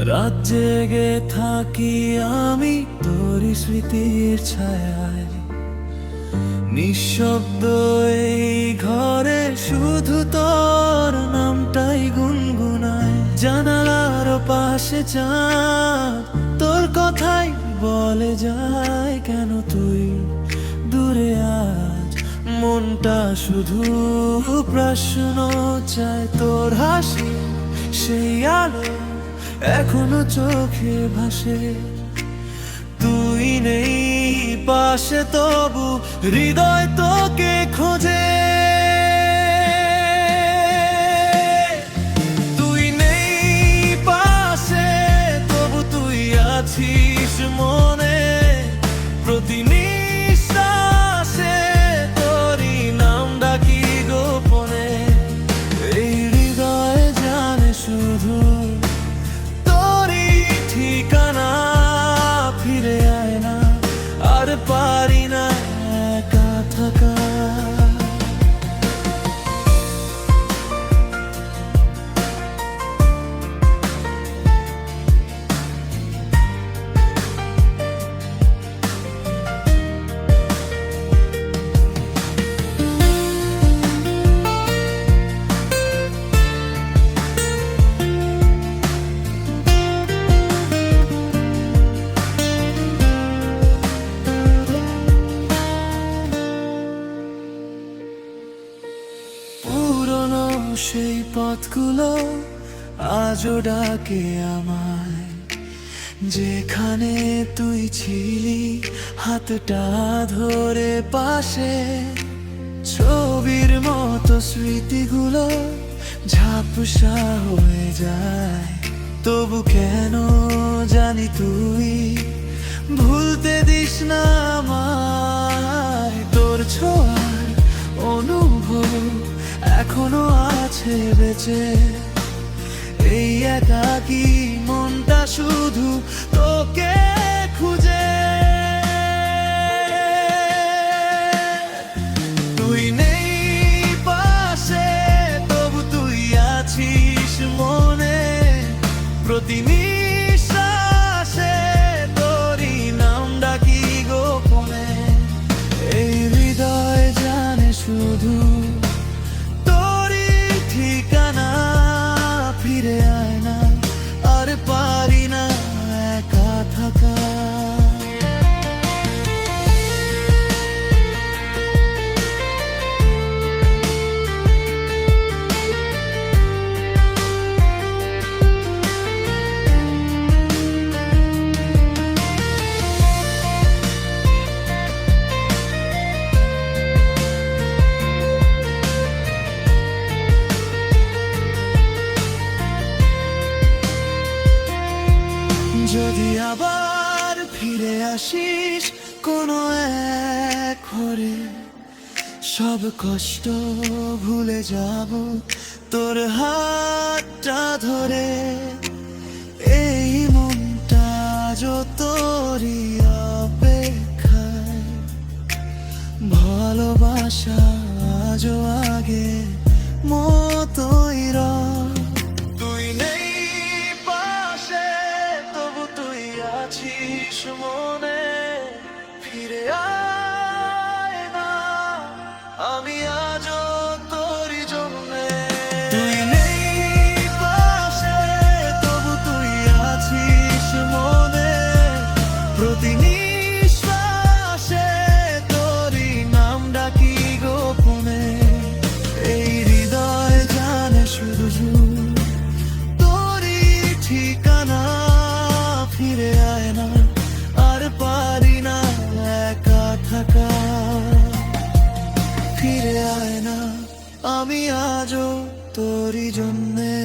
রাত জেগে থাকি আমি তোরই স্মৃতির ছায়ায়, নিঃশব্দ এই ঘরে শুধু তোর নামটাই গুনগুনায়। জানালার পাশে চাঁদ তোর কথাই বলে যায়, কেন তুই দূরে আজ মনটা শুধু প্রশ্ন চায়। তোর হাসি সেই আলো এখনো চোখে ভাসে, তুই নেই পাশে তবু হৃদয় তোকে খোঁজে। তুই নেই পাশে তবু তুই আছিস মনে, প্রতি নিঃশ্বাসে তোরই নাম ডাকি গোপনে। এই হৃদয় জানে শুধু তোরই ঠিকানা, ফিরে আয় না আর পারি না একা থাকা। পুরনো সেই পথগুলো আজও ডাকে আমায়, যেখানে তুই ছিলি হাতটা ধরে পাশে। ছবির মতো স্মৃতিগুলো ঝাপসা হয়ে যায়, তবু কেন জানি তুই ভুলতে দিস না আমায়। তোর ছোঁয়ার অনুভব এখনো আছে বেঁচে, এই একাকী মনটা শুধু তোকে খুঁজে। তুই নেই পাশে তবু তুই আছিস মনে, প্রতি নিঃশ্বাসে তোরই নাম ডাকি গোপনে। এই হৃদয় জানে শুধু তোরই ঠিকানা, ফিরে আয় না আর পারি না একা থাকা। যদি আবার ফিরে আসিস কোনো এক ঘরে, সব কষ্ট ভুলে যাব তোর হাতটা ধরে। এই মনটা যতরি অপেক্ষায়, ভালোবাসা আজও আগে মতোই রয়। তুই নেই পাশে তবু তুই আছিস মনে, ফিরে আয় না আমি আজও তোরই জন্যে। তুই নেই পাশে তবু তুই আছিস মনে, প্রতি নিঃশ্বাসে তোরই নাম ডাকি গোপনে। এই হৃদয় জানে শুধু তোরই ঠিকানা, ফিরে আয় না আর পারি না একা থাকা। ফিরে আয় না আমি আজও তোরই জন্যে।